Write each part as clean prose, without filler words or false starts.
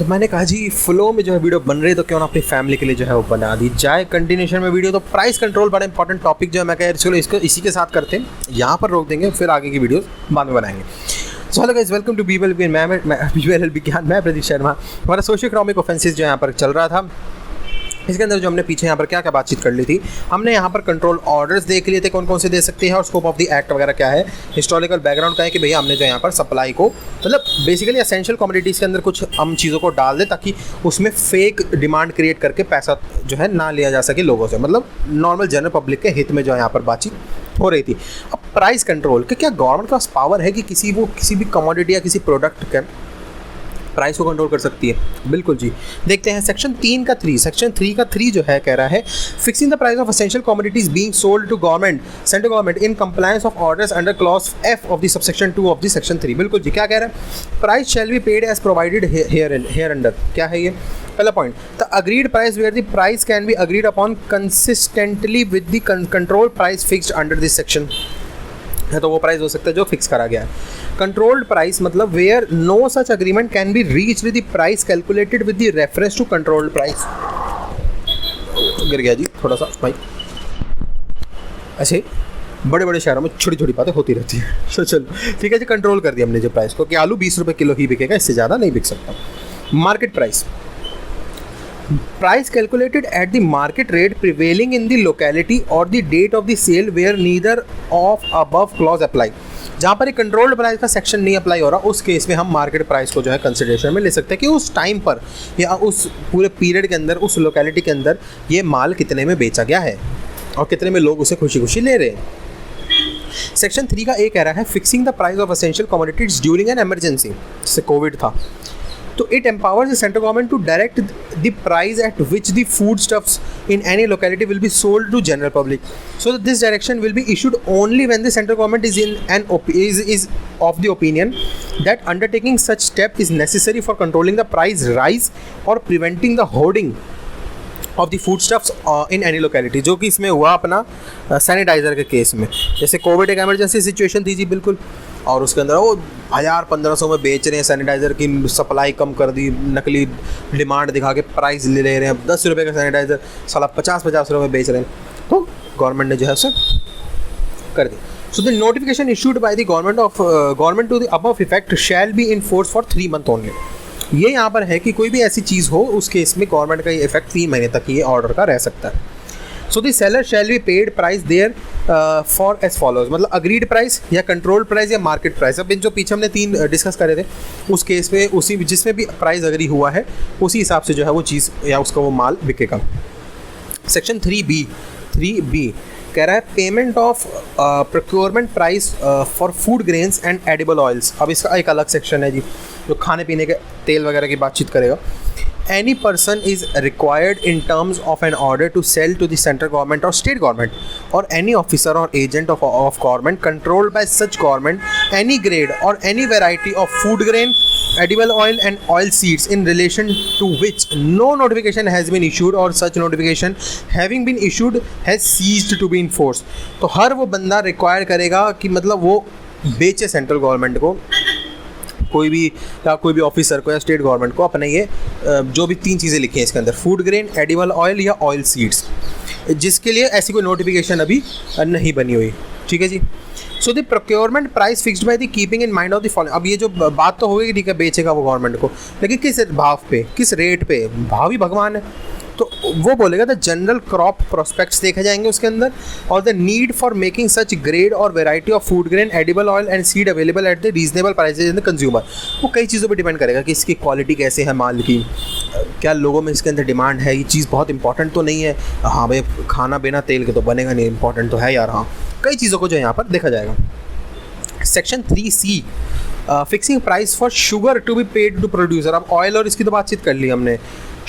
मैंने कहा जी फ्लो में जो है वीडियो बन रही है तो क्यों ना अपनी फैमिली के लिए जो है वो बना दी जाए कंटिन्यूशन में वीडियो। तो प्राइस कंट्रोल बड़ा इंपॉर्टेंट टॉपिक जो है, मैं कह चलो इसको इसी के साथ करते हैं, यहाँ पर रोक देंगे, फिर आगे की वीडियोस बाद में बनाएंगे। So hello guys, welcome to BBL विज्ञान। मैं प्रदीप शर्मा। हमारा सोशियो इकोनॉमिक ऑफेंसेस जो यहाँ पर चल रहा था, इसके अंदर जो हमने पीछे यहाँ पर क्या क्या बातचीत कर ली थी, हमने यहाँ पर कंट्रोल ऑर्डर्स देख लिए थे कौन कौन से दे सकते हैं और स्कोप ऑफ द एक्ट वगैरह क्या है, हिस्टोरिकल बैकग्राउंड क्या है कि भैया हमने जो यहाँ पर सप्लाई को मतलब बेसिकली एसेंशियल कमोडिटीज़ के अंदर कुछ हम चीज़ों को डाल दें ताकि उसमें फेक डिमांड क्रिएट करके पैसा जो है ना लिया जा सके लोगों से, मतलब नॉर्मल जनरल पब्लिक के हित में जो यहाँ पर बातचीत हो रही थी। अब प्राइस कंट्रोल के क्या गवर्नमेंट के पास पावर है कि किसी भी कमोडिटी या किसी प्रोडक्ट के प्राइस को कंट्रोल कर सकती है? बिल्कुल जी। देखते हैं सेक्शन 3 का 3। सेक्शन 3 का 3 जो है कह रहा है fixing the price of essential commodities being sold to government, central government in compliance of orders under clause F of the subsection 2 of the section 3। बिल्कुल जी। क्या कह रहा है? Price shall be paid as provided hereunder. क्या है ये? पहला point, the agreed price where the price can be agreed upon consistently with the control price fixed under this section है, तो वो प्राइस हो सकता है जो फिक्स करा गया है। कंट्रोल्ड प्राइस मतलब where no such agreement can be reach with the price calculated with the reference to controlled price. गिर गया जी थोड़ा सा भाई। ऐसे बड़े बड़े शहरों में छोटी छोटी बातें होती रहती है। तो चलो ठीक है जी, कंट्रोल कर दिया हमने जो प्राइस को कि आलू 20 रुपये किलो ही बिकेगा, इससे ज़्यादा नहीं बिक सकता। Market price, price calculated at the market rate prevailing in the locality or the date of the sale where neither of above clause apply। जहाँ पर एक कंट्रोल्ड प्राइस का सेक्शन नहीं अप्लाई हो रहा, उस केस में हम मार्केट प्राइस को जो है कंसिडरेशन में ले सकते हैं कि उस टाइम पर या उस पूरे पीरियड के अंदर उस लोकेलिटी के अंदर ये माल कितने में बेचा गया है और कितने में लोग उसे खुशी खुशी ले रहे हैं। सेक्शन 3 का एक कह रहा है fixing the price of essential commodities during an emergency, जैसे कोविड था, तो it empowers the central government to direct the price at which the food stuffs in any locality will be sold to general public. So this direction will be issued only when the central government is of the opinion that undertaking such step is necessary for controlling the price rise or preventing the hoarding of the food stuffs in any locality, जो कि इसमें हुआ अपना sanitiser के case में। जैसे Covid एक emergency situation थी जी, बिल्कुल, और उसके अंदर वो 1000-1500 में बेच रहे हैं, सैनिटाइज़र की सप्लाई कम कर दी, नकली डिमांड दिखा के प्राइस ले रहे हैं, 10 रुपये का सैनिटाइज़र साला 50-50 रुपये में बेच रहे हैं, तो गवर्नमेंट ने जो है उसे कर दी। So the notification issued by the government to the above effect shall be in force for 3 months only। ये यहाँ पर है कि कोई भी ऐसी चीज़ हो उस केस में गवर्नमेंट का ये इफेक्ट 3 महीने तक ये ऑर्डर का रह सकता है। So the seller shall be paid price therefor as follows, मतलब अग्रीड प्राइस या कंट्रोल्ड प्राइस या मार्केट प्राइस। अब इन जो पीछे हमने 3 डिस्कस करे थे उस केस में उसी जिसमें भी प्राइस अग्री हुआ है उसी हिसाब से जो है वो चीज़ या उसका वो माल बिकेगा। सेक्शन 3B कह रहा है payment of procurement price for food grains and edible oils. अब इसका एक अलग सेक्शन है जी जो खाने पीने के तेल वगैरह की बातचीत करेगा। Any person is required in terms of an order to sell to the central government or state government or any officer or agent of government controlled by such government any grade or any variety of food grain, edible oil and oil seeds in relation to which no notification has been issued or such notification having been issued has ceased to be enforced। तो हर वो बंदा require करेगा कि मतलब वो बेचे central government को, कोई भी ऑफिसर को या स्टेट गवर्नमेंट को अपने ये जो भी 3 चीज़ें लिखी हैं इसके अंदर, फूड ग्रेन, एडिबल ऑयल या ऑयल सीड्स, जिसके लिए ऐसी कोई नोटिफिकेशन अभी नहीं बनी हुई। ठीक है जी। So the procurement price fixed by the keeping in mind of the following. अब ये जो बात तो होगी ठीक है बेचेगा वो गवर्नमेंट को, लेकिन किस भाव पे, किस रेट पे, भाव ही भगवान है। तो वो बोलेगा द जनरल क्रॉप प्रोस्पेक्ट्स देखे जाएंगे उसके अंदर और the need for making such grade और variety of food grain, edible oil and seed available at the reasonable prices in the consumer. वो कई चीज़ों पे डिपेंड करेगा कि इसकी क्वालिटी कैसे है माल की, क्या लोगों में इसके अंदर डिमांड है, ये चीज़ बहुत इंपॉर्टेंट तो नहीं है। हाँ भाई खाना बिना तेल के तो बनेगा नहीं, इंपॉर्टेंट तो है यार। हाँ कई चीज़ों को जो यहाँ पर देखा जाएगा। Section 3C fixing price for sugar to be paid to producer. अब ऑयल और इसकी तो बातचीत कर ली हमने।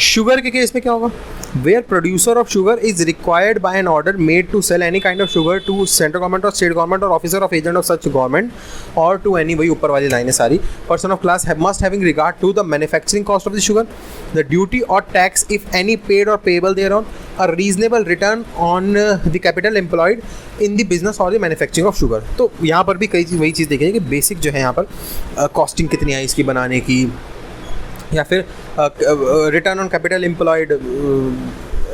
शुगर के केस में क्या होगा? Where producer of sugar is required by an order made to sell any kind of sugar to central government और स्टेट गवर्नमेंट और officer of agent of such government और टू एनी, वही ऊपर वाली लाइनें सारी, person of class must having regard to the manufacturing cost of the sugar, the duty और tax if any paid और payable thereon, a reasonable return on the capital employed in the business और the manufacturing of sugar. तो यहाँ पर भी कई वही चीज़ देखेंगे कि बेसिक जो है यहाँ पर कॉस्टिंग कितनी आई इसकी बनाने की, या फिर रिटर्न ऑन कैपिटल एम्प्लॉयड,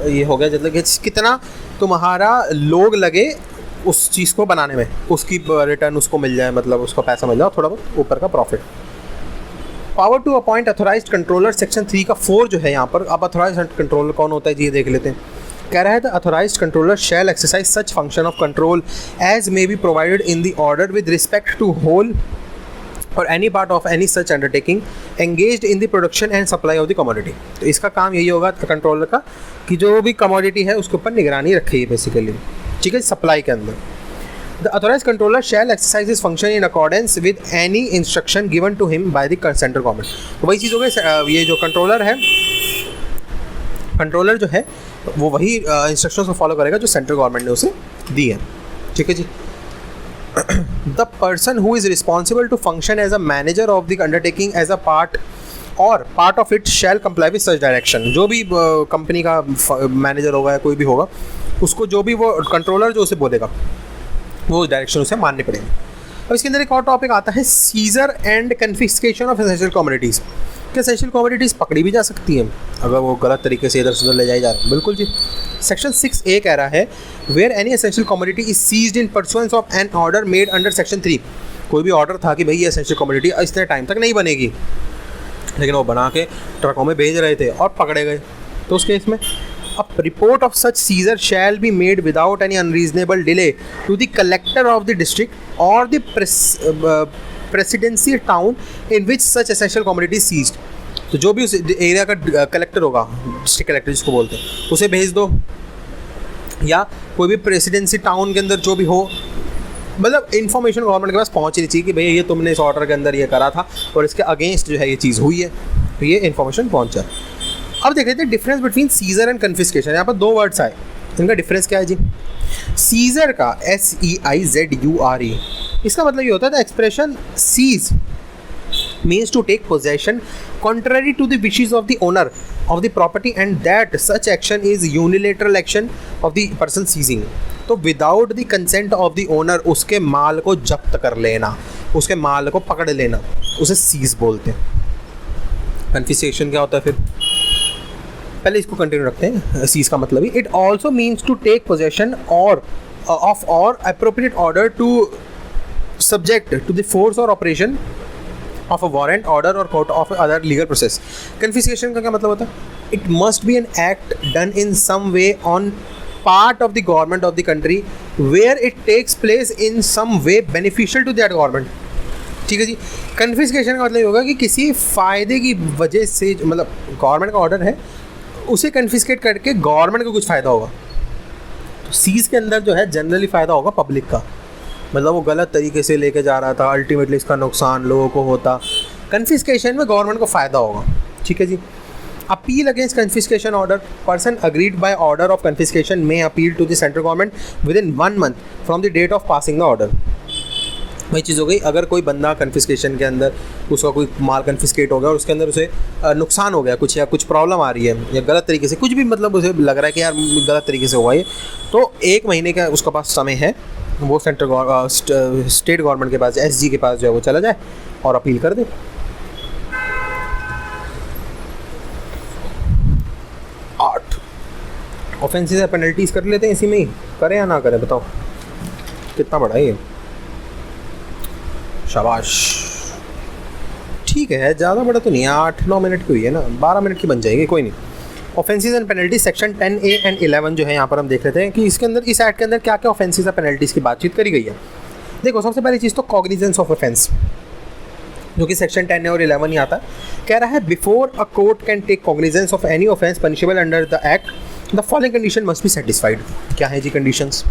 ये हो गया मतलब कि कितना तुम्हारा लोग लगे उस चीज़ को बनाने में, उसकी रिटर्न उसको मिल जाए, मतलब उसको पैसा मिल जाए, थोड़ा बहुत ऊपर का profit. Power to appoint authorised controller, section 3 का 4 जो है यहाँ पर। अब अथोराइज्ड कंट्रोलर कौन होता है जी, ये देख लेते हैं। कह रहा है the authorised controller shall exercise such function of control as may be provided in the order with respect to whole और any part of any such undertaking engaged in the production and supply of the commodity. तो इसका काम यही होगा controller का कि जो भी कमोडिटी है उसके ऊपर निगरानी रखिए बेसिकली, ठीक है, सप्लाई के अंदर। The authorised controller shall exercise his function in accordance with any instruction given to him by the central government. तो वही चीज़ हो गई, ये जो कंट्रोलर है, कंट्रोलर जो है वो वही इंस्ट्रक्शंस को फॉलो करेगा जो सेंट्रल गवर्नमेंट ने उसे दी है, ठीक है जी। The person who is responsible to function as a manager of the undertaking as a part और part of it shall comply with such direction. जो भी कंपनी का मैनेजर होगा या कोई भी होगा, उसको जो भी वो कंट्रोलर जो उसे बोलेगा वो डायरेक्शन उसे मानने पड़ेंगे। अब इसके अंदर एक और टॉपिक आता है seizure and confiscation of essential commodities. क्या एसेंशियल कमोडिटीज़ पकड़ी भी जा सकती हैं अगर वो गलत तरीके से इधर से उधर ले जाई जा रहा है? बिल्कुल जी। सेक्शन 6A कह रहा है where any essential commodity is seized in pursuance of an order made under section 3। कोई भी ऑर्डर था कि भाई ये एसेंशियल कमोडिटी इतने टाइम तक नहीं बनेगी, लेकिन वो बना के ट्रकों में भेज रहे थे और पकड़े गए, तो उस केस में अब report of such seizure shall be made without any unreasonable delay to the collector of the district और the presidency town in which such essential commodity seized. तो जो भी उस एरिया का कलेक्टर होगा, डिस्ट्रिक्ट कलेक्टर जिसको बोलते हैं, उसे भेज दो, या कोई भी प्रेसिडेंसी टाउन के अंदर जो भी हो, मतलब इन्फॉर्मेशन गवर्नमेंट के पास पहुंचनी चाहिए कि भैया ये तुमने इस ऑर्डर के अंदर ये करा था और इसके अगेंस्ट जो है ये चीज़ हुई है, तो ये इन्फॉर्मेशन पहुंच जाए। अब देख लेते हैं difference between seizure and confiscation. यहाँ पर 2 वर्ड्स आए, इनका डिफरेंस क्या है जी। सीजर का SEIZURE, इसका मतलब ये होता है the expression seize means to take possession contrary to the wishes of the owner of the property and that such action is unilateral action of the person seizing। तो without the consent of the owner उसके माल को जब्त कर लेना, उसके माल को पकड़ लेना, उसे सीज बोलते हैं। कन्फिस्केशन क्या होता है फिर, पहले इसको कंटिन्यू रखते हैं। सीज का मतलब ही it also means to take possession और ऑफ और appropriate order to subject to the force और operation of a warrant order और court of other legal process. Confiscation का क्या मतलब होता है, it must be an act done in some way on part of the government of the country where it takes place in some way beneficial to that government, ठीक है जी। Confiscation का मतलब ये होगा कि किसी फ़ायदे की वजह से, मतलब गवर्नमेंट का ऑर्डर है, उसे कन्फिस्केट करके गवर्नमेंट को कुछ फ़ायदा होगा। तो सीज़ के अंदर जो है जनरली फ़ायदा होगा पब्लिक का, मतलब वो गलत तरीके से लेके जा रहा था, अल्टीमेटली इसका नुकसान लोगों को होता। कन्फिस्केशन में गवर्नमेंट को फ़ायदा होगा, ठीक है जी। Appeal against confiscation order, person agreed by order of confiscation में appeal to the central government within 1 month from the date of passing the order. वही चीज़ हो गई, अगर कोई बंदा कन्फिस्केशन के अंदर उसका कोई माल कन्फिस्केट हो गया और उसके अंदर उसे नुकसान हो गया कुछ, या कुछ प्रॉब्लम आ रही है, या गलत तरीके से कुछ भी, मतलब उसे लग रहा है कि यार गलत तरीके से हुआ ये, तो 1 महीने का उसका पास समय है, वो सेंट्रल स्टेट गवर्नमेंट के पास, SG के पास जो है वो चला जाए और अपील कर दे। 8 ऑफेंसेस या पेनल्टीज कर लेते हैं इसी में ही, करें या ना करें, बताओ कितना बड़ा है ये। शाबाश, ठीक है, ज़्यादा बड़ा तो नहीं है, 8-9 मिनट की हुई है ना, 12 मिनट की बन जाएगी, कोई नहीं। Offences and penalties section 10A and 11 जो है यहाँ पर हम देख लेते हैं कि इसके अंदर, इस एक्ट के अंदर क्या क्या ऑफेंसेस या पेनल्टीज़ की बातचीत करी गई है। देखो, सबसे पहली चीज़ तो कॉग्निजेंस ऑफ ऑफेंस, जो कि सेक्शन 10A और 11 ही आता है। कह रहा है before a court can take cognizance of any offence punishable under the act the following condition must be satisfied. क्या है जी conditions?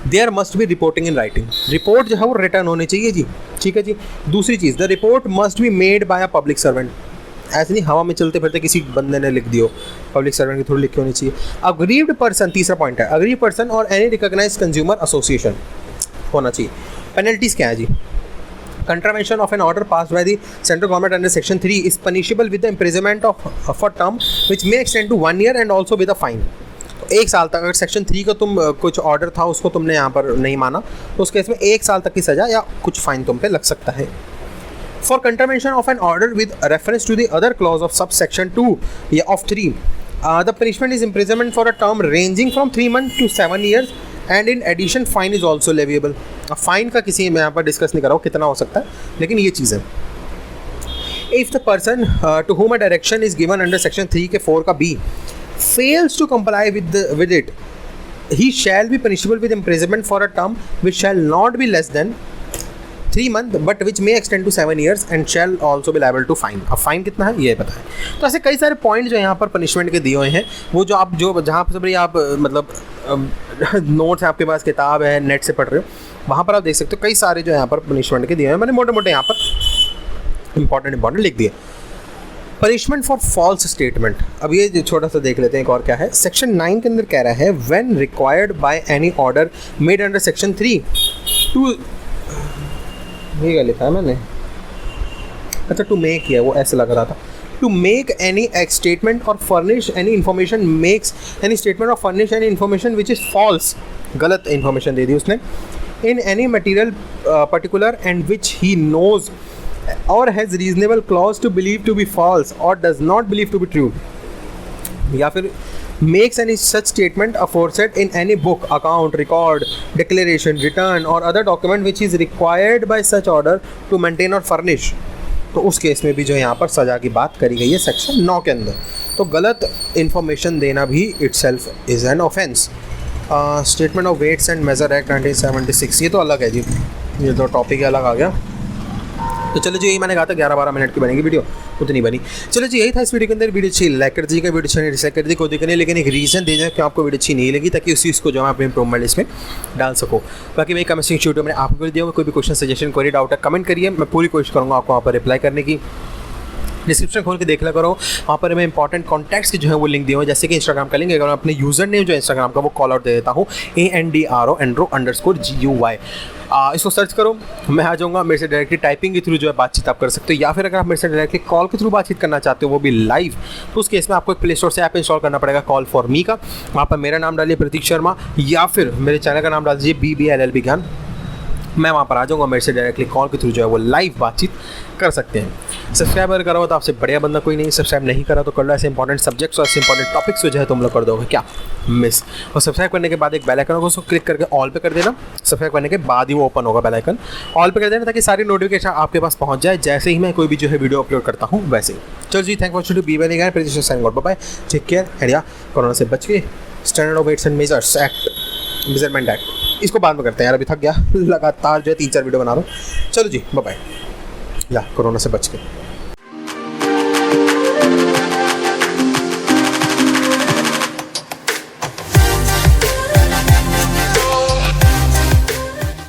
There must be reporting in writing, report जो है वो रिटर्न होनी चाहिए जी, ठीक है जी। दूसरी चीज़, the report must be made by a public servant, ऐसे नहीं हवा में चलते फिरते किसी बंदे ने लिख दियो, पब्लिक सर्वेंट की थोड़ी लिखी होनी चाहिए। अग्रीव्ड पर्सन, तीसरा पॉइंट है, अग्रीव पर्सन और एनी रिकॉग्नाइज्ड कंज्यूमर एसोसिएशन होना चाहिए। पेनल्टीज़ क्या है जी? Contravention of an order passed by the central government under section 3 is punishable with the imprisonment of for term which may extend to 1 year and also with a fine। 1 साल तक, अगर section 3 का तुम कुछ order था उसको तुमने यहाँ पर नहीं माना तो उस केस में 1 साल तक की सज़ा या कुछ फ़ाइन तुम पे लग सकता है। For contravention of an order with reference to the other clause of subsection 2 of 3, the punishment is imprisonment for a term ranging from 3 months to 7 years, and in addition fine is also leviable. अब fine का किसी मैं यहाँ पर discuss नहीं कर रहा हूँ कितना हो सकता है, लेकिन ये चीज़ है. If the person to whom a direction is given under section 3 के 4 का B fails to comply with it, he shall be punishable with imprisonment for a term which shall not be less than 3 months but which may extend to 7 years and shall also be liable to fine. अब fine कितना है ये पता है. तो ऐसे कई सारे पॉइंट जो यहाँ पर पनिशमेंट के दिए हुए हैं, वो जो आप जो जहाँ पर भी आप मतलब नोट्स आपके पास किताब है नेट से पढ़ रहे हो, वहाँ पर आप देख सकते हो कई सारे जो यहाँ पर पनिशमेंट के दिए हैं. मैंने मोटे मोटे यहाँ पर इंपॉर्टेंट लिख दिए. Punishment for false statement. अब ये छोटा सा देख लेते हैं एक और क्या है. सेक्शन 9 के अंदर कह रहा है when required by any order made under section 3 two, ये क्या लिखा है मैंने, अच्छा टू मेक है, वो ऐसे लग रहा था. टू मेक एनी स्टेटमेंट और furnish any information, makes any statement और furnish any information which is false, गलत इन्फॉर्मेशन दे दी उसने, in any material particular and which he knows और has reasonable clause to believe to be false और does not believe to be true, या फिर makes any such statement aforesaid in any book, account, record, declaration, return or other document which is required by such order to maintain or furnish. तो उस case में भी जो यहाँ पर सज़ा की बात करी गई है सेक्शन 9 के अंदर. तो गलत इन्फॉर्मेशन देना भी itself is an offence. Statement of weights and measures act 1976, ये तो अलग है जी, ये तो टॉपिक ही अलग आ गया. तो चलो जी, यही मैंने कहा था 11-12 मिनट की बनेगी वीडियो, उतनी बनी. चलो जी, यही था इस वीडियो के अंदर. वीडियो अच्छी लाइक कर दीजिएगा, वीडियो अच्छी डिसलाइक कर दीजिए, कोई दिक्कत नहीं, लेकिन एक रीज़न दे जाए कि आपको वीडियो अच्छी नहीं लगी, ताकि उसी को जो है अपने इम्प्रूवमेंट लिस्ट में डाल सको. बाकी मेरी कमेंट सेक्शन वीडियो मैंने आपको दिया होगा, कोई भी क्वेश्चन सजेशन कोई डाउट है कमेंट करिए, मैं पूरी कोशिश करूँगा आपको वहाँ पर रिप्लाई करने की. डिस्क्रिप्शन खोल के देख लिया करो, वहाँ पर मैं इंपॉर्टेंट कॉन्टैक्ट्स के जो है वो लिंक दिए हुए हैं, जैसे कि इंस्टाग्राम का लिंक. अगर मैं अपने यूज़र नेम जो इंस्टाग्राम का वो कॉल आउट दे देता हूँ, ANDRO_GUY. इसको सर्च करो, मैं आ जाऊँगा. मेरे से डायरेक्टली टाइपिंग के थ्रू जो है बातचीत आप कर सकते हो, या फिर अगर आप मेरे से डायरेक्टली कॉल के थ्रू बातचीत करना चाहते हो वो भी लाइव, तो उस केस में आपको एक प्ले स्टोर से ऐप इंस्टॉल करना पड़ेगा कॉल फॉर मी का. वहाँ पर मेरा नाम डालिए प्रतीक शर्मा, या फिर मेरे चैनल का नाम डाल दीजिए BBLLB ज्ञान. मैं वहाँ पर आ जाऊँगा, मेरे से डायरेक्टली कॉल के थ्रू जो है वो लाइव बातचीत कर सकते हैं. सब्सक्राइब अगर करो तो आपसे बढ़िया बंदा कोई नहीं. सब्सक्राइब नहीं करा तो कर लो. ऐसे इंपॉर्टेंट सब्जेक्ट्स और ऐसे इंपॉर्टेंट टॉपिक्स जो है तुम लोग कर दोगे क्या मिस. और सब्सक्राइब करने के बाद एक बेल आइकन होगा, उसको क्लिक करके ऑल पे कर देना. सब्सक्राइब करने के बाद ही वो ओपन होगा बेल आइकन, ऑल पे कर देना, ताकि सारी नोटिफिकेशन आपके पास पहुँच जाए जैसे ही मैं कोई भी जो है वीडियो अपलोड करता हूँ वैसे ही. चलो जी, thank you to BBLLB Gyan, Preeti साइन गॉड, बाय, टेक केयर. एंड या कोरोना से बच के standard of weights and measures act, measurement act, इसको बाद में करते हैं यार, अभी थक गया लगातार जो है 3-4 वीडियो बना रहा हूँ. चलो जी, बाय, या कोरोना से बच के.